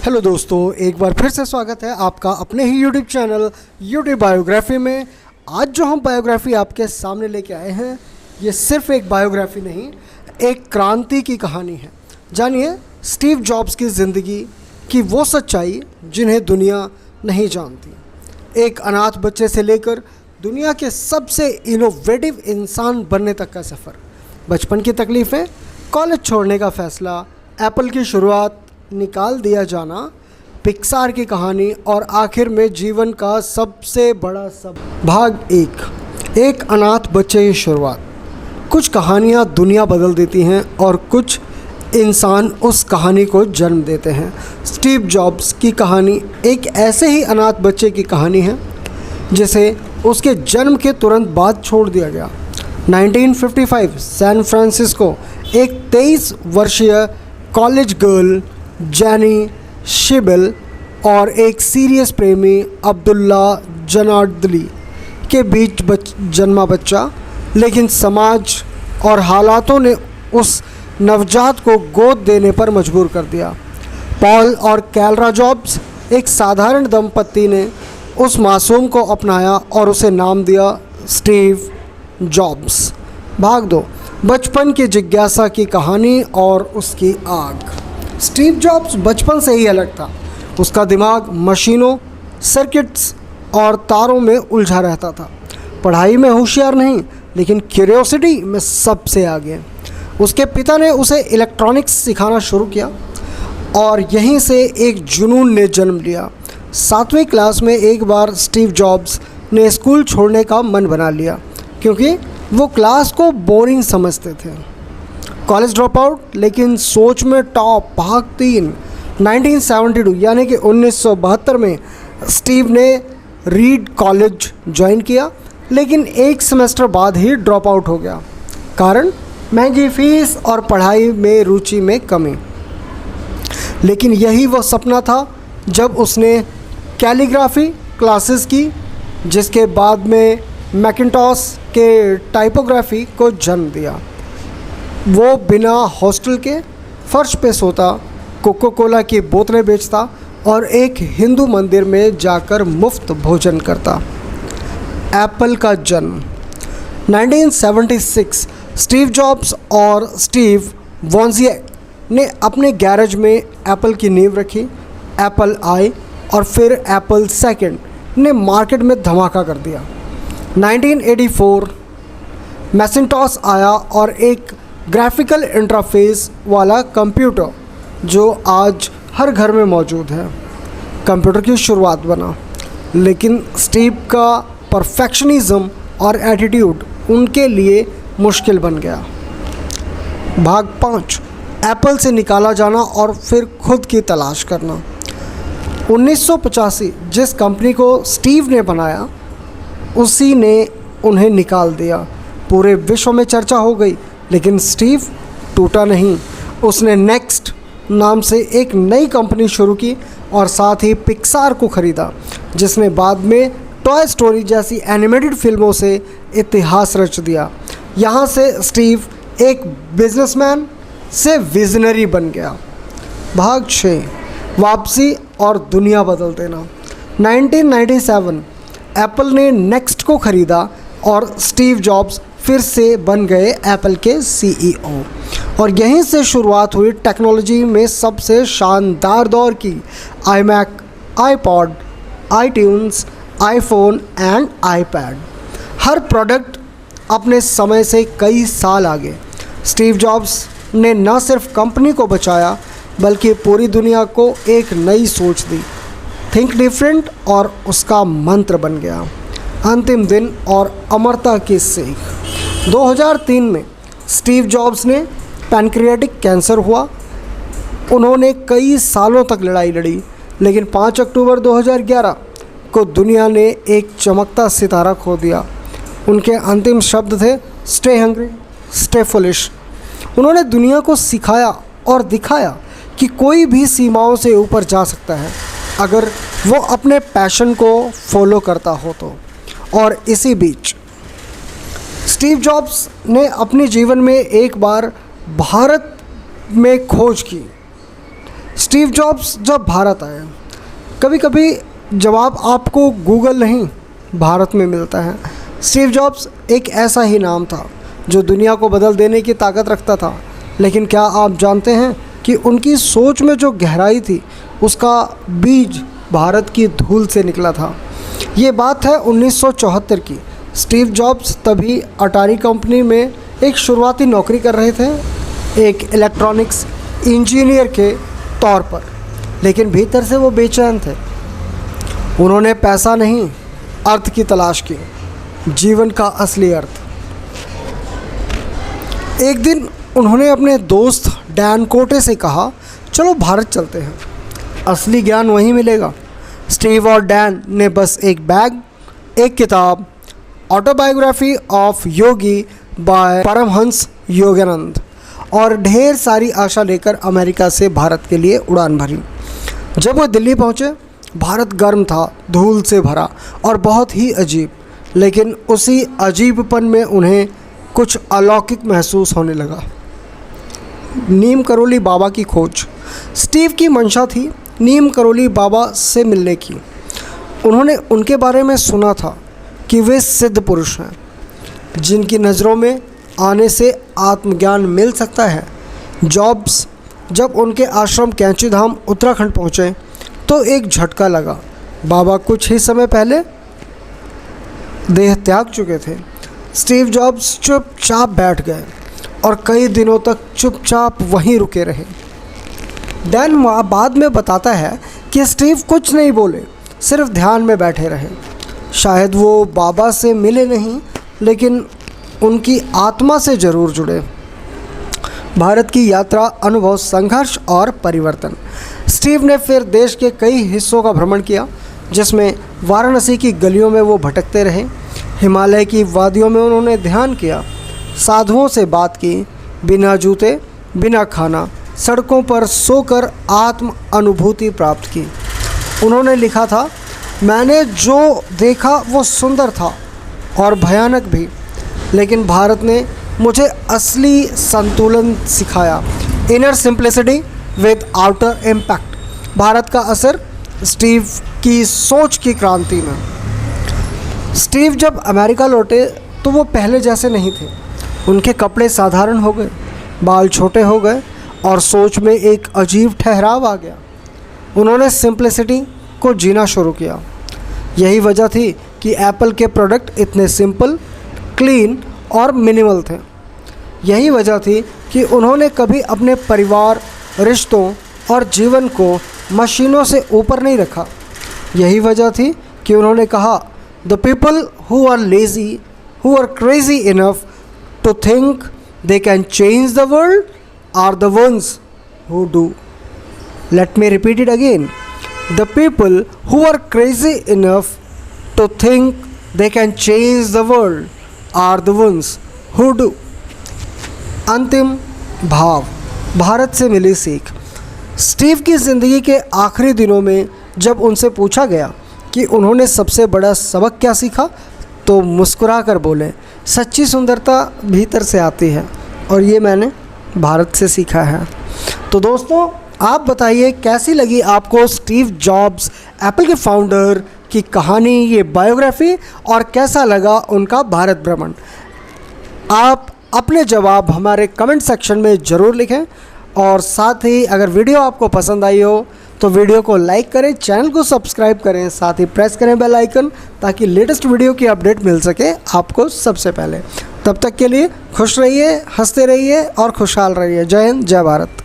Hello दोस्तों, एक बार फिर से स्वागत है आपका अपने ही यूट्यूब चैनल यूट्यूब बायोग्राफी में। आज जो हम बायोग्राफी आपके सामने लेके आए हैं, ये सिर्फ एक बायोग्राफी नहीं, एक क्रांति की कहानी है। जानिए स्टीव जॉब्स की ज़िंदगी की वो सच्चाई जिन्हें दुनिया नहीं जानती। एक अनाथ बच्चे से लेकर दुनिया के सबसे इनोवेटिव इंसान बनने तक का सफ़र, बचपन की तकलीफ़ें, कॉलेज छोड़ने का फ़ैसला, एप्पल की शुरुआत, निकाल दिया जाना, पिक्सार की कहानी और आखिर में जीवन का सबसे बड़ा सब। भाग एक अनाथ बच्चे की शुरुआत। कुछ कहानियाँ दुनिया बदल देती हैं और कुछ इंसान उस कहानी को जन्म देते हैं। स्टीव जॉब्स की कहानी एक ऐसे ही अनाथ बच्चे की कहानी है जिसे उसके जन्म के तुरंत बाद छोड़ दिया गया। 1955 सैन फ्रांसिस्को, एक 23 वर्षीय कॉलेज गर्ल जैनी शिबल और एक सीरियस प्रेमी अब्दुल्ला जनार्दली के बीच जन्मा बच्चा, लेकिन समाज और हालातों ने उस नवजात को गोद देने पर मजबूर कर दिया। पॉल और कैलरा जॉब्स, एक साधारण दंपत्ति ने उस मासूम को अपनाया और उसे नाम दिया स्टीव जॉब्स। भाग 2, बचपन की जिज्ञासा की कहानी और उसकी आग। स्टीव जॉब्स बचपन से ही अलग था। उसका दिमाग मशीनों, सर्किट्स और तारों में उलझा रहता था। पढ़ाई में होशियार नहीं, लेकिन क्यूरियोसिटी में सबसे आगे। उसके पिता ने उसे इलेक्ट्रॉनिक्स सिखाना शुरू किया और यहीं से एक जुनून ने जन्म लिया। 7वीं क्लास में एक बार स्टीव जॉब्स ने स्कूल छोड़ने का मन बना लिया क्योंकि वो क्लास को बोरिंग समझते थे। कॉलेज ड्रॉप आउट, लेकिन सोच में टॉप। भाग 3, 1972 यानी कि 1972 में स्टीव ने रीड कॉलेज ज्वाइन किया, लेकिन एक सेमेस्टर बाद ही ड्रॉप आउट हो गया। कारण महंगी फीस और पढ़ाई में रुचि में कमी। लेकिन यही वो सपना था जब उसने कैलीग्राफी क्लासेस की, जिसके बाद में मैकिन्टॉश के टाइपोग्राफी को जन्म दिया। वो बिना हॉस्टल के फर्श पे सोता, कोको कोला की बोतलें बेचता और एक हिंदू मंदिर में जाकर मुफ्त भोजन करता। एप्पल का जन्म 1976, स्टीव जॉब्स और स्टीव वॉन्जिएक ने अपने गैरेज में एप्पल की नींव रखी। एप्पल आई और फिर एप्पल सेकंड ने मार्केट में धमाका कर दिया। 1984 मैकिन्टॉश आया और एक ग्राफिकल इंटरफेस वाला कंप्यूटर जो आज हर घर में मौजूद है, कंप्यूटर की शुरुआत बना। लेकिन स्टीव का परफेक्शनिज्म और एटीट्यूड उनके लिए मुश्किल बन गया। भाग 5, एप्पल से निकाला जाना और फिर खुद की तलाश करना। 1985 जिस कंपनी को स्टीव ने बनाया, उसी ने उन्हें निकाल दिया। पूरे विश्व में चर्चा हो गई, लेकिन स्टीव टूटा नहीं। उसने नेक्स्ट नाम से एक नई कंपनी शुरू की और साथ ही पिक्सार को ख़रीदा, जिसने बाद में टॉय स्टोरी जैसी एनिमेटेड फिल्मों से इतिहास रच दिया। यहाँ से स्टीव एक बिजनेसमैन से विजनरी बन गया। भाग 6, वापसी और दुनिया बदल देना। 1997 एप्पल ने नेक्स्ट को ख़रीदा और स्टीव जॉब्स फिर से बन गए एप्पल के सीईओ और यहीं से शुरुआत हुई टेक्नोलॉजी में सबसे शानदार दौर की। IMac, iPod, iTunes, iPhone and iPad, her product अपने समय से कई साल आगे। स्टीव जॉब्स ने न सिर्फ कंपनी को बचाया, बल्कि पूरी दुनिया को एक नई सोच दी। थिंक डिफरेंट और उसका मंत्र बन गया। अंतिम दिन और अमरता की सीख। 2003 में स्टीव जॉब्स ने पैनक्रियाटिक कैंसर हुआ। उन्होंने कई सालों तक लड़ाई लड़ी, लेकिन 5 अक्टूबर 2011 को दुनिया ने एक चमकता सितारा खो दिया। उनके अंतिम शब्द थे, स्टे हंग्री, स्टे फुलिश। उन्होंने दुनिया को सिखाया और दिखाया कि कोई भी सीमाओं से ऊपर जा सकता है अगर वो अपने पैशन को फॉलो करता हो तो। और इसी बीच स्टीव जॉब्स ने अपने जीवन में एक बार भारत में खोज की। स्टीव जॉब्स जब भारत आए, कभी कभी जवाब आपको गूगल नहीं भारत में मिलता है। स्टीव जॉब्स एक ऐसा ही नाम था जो दुनिया को बदल देने की ताकत रखता था, लेकिन क्या आप जानते हैं कि उनकी सोच में जो गहराई थी उसका बीज भारत की धूल से निकला था। ये बात है 1974 की। स्टीव जॉब्स तभी अटारी कंपनी में एक शुरुआती नौकरी कर रहे थे, एक इलेक्ट्रॉनिक्स इंजीनियर के तौर पर, लेकिन भीतर से वो बेचैन थे। उन्होंने पैसा नहीं, अर्थ की तलाश की, जीवन का असली अर्थ। एक दिन उन्होंने अपने दोस्त डैन कोटे से कहा, चलो भारत चलते हैं, असली ज्ञान वहीं मिलेगा। स्टीव और डैन ने बस एक बैग, एक किताब, autobiography of Yogi by Paramahansa Yogananda और ढेर सारी आशा लेकर अमेरिका से भारत के लिए उड़ान भरी। जब वो दिल्ली पहुँचे, भारत गर्म था, धूल से भरा और बहुत ही अजीब, लेकिन उसी अजीबपन में उन्हें कुछ अलौकिक महसूस होने लगा। नीम करोली बाबा की खोज। स्टीव की मंशा थी नीम करोली बाबा से मिलने की। उन्होंने उनके बारे में सुना था कि वे सिद्ध पुरुष हैं जिनकी नज़रों में आने से आत्मज्ञान मिल सकता है। जॉब्स जब उनके आश्रम कैंची धाम उत्तराखंड पहुँचे तो एक झटका लगा। बाबा कुछ ही समय पहले देह त्याग चुके थे। स्टीव जॉब्स चुपचाप बैठ गए और कई दिनों तक चुपचाप वहीं रुके रहे। डैन बाद में बताता है कि स्टीव कुछ नहीं बोले, सिर्फ ध्यान में बैठे रहे। शायद वो बाबा से मिले नहीं, लेकिन उनकी आत्मा से ज़रूर जुड़े। भारत की यात्रा, अनुभव, संघर्ष और परिवर्तन। स्टीव ने फिर देश के कई हिस्सों का भ्रमण किया, जिसमें वाराणसी की गलियों में वो भटकते रहे। हिमालय की वादियों में उन्होंने ध्यान किया, साधुओं से बात की, बिना जूते, बिना खाना, सड़कों पर सोकर आत्म अनुभूति प्राप्त की। उन्होंने लिखा था, मैंने जो देखा वो सुंदर था और भयानक भी, लेकिन भारत ने मुझे असली संतुलन सिखाया। Inner simplicity with outer impact. Bharat का असर स्टीव की सोच की क्रांति में। स्टीव जब अमेरिका लौटे तो वो पहले जैसे नहीं थे। उनके कपड़े साधारण हो गए, बाल छोटे हो गए और सोच में एक अजीब ठहराव आ गया। उन्होंने सिंप्लिसिटी को जीना शुरू किया। यही वजह थी कि एप्पल के प्रोडक्ट इतने सिंपल, क्लीन और मिनिमल थे। यही वजह थी कि उन्होंने कभी अपने परिवार, रिश्तों और जीवन को मशीनों से ऊपर नहीं रखा। यही वजह थी कि उन्होंने कहा, the people who are lazy, who are crazy enough to think they can change the world are the ones who do. Let me repeat it again. The people who are crazy enough to think they can change the world are the ones who do. अंतिम भाव, भारत से मिली सीख। Steve की ज़िंदगी के आखिरी दिनों में जब उनसे पूछा गया कि उन्होंने सबसे बड़ा सबक क्या सीखा, तो मुस्कुरा कर बोले, सच्ची सुंदरता भीतर से आती है और ये मैंने भारत से सीखा है। तो दोस्तों, आप बताइए कैसी लगी आपको स्टीव जॉब्स, एप्पल के फाउंडर की कहानी, ये बायोग्राफी, और कैसा लगा उनका भारत भ्रमण। आप अपने जवाब हमारे कमेंट सेक्शन में ज़रूर लिखें और साथ ही अगर वीडियो आपको पसंद आई हो तो वीडियो को लाइक करें, चैनल को सब्सक्राइब करें, साथ ही प्रेस करें बेल आइकन ताकि लेटेस्ट वीडियो की अपडेट मिल सके आपको सबसे पहले। तब तक के लिए खुश रहिए, हंसते रहिए और खुशहाल रहिए। जय हिंद, जय भारत।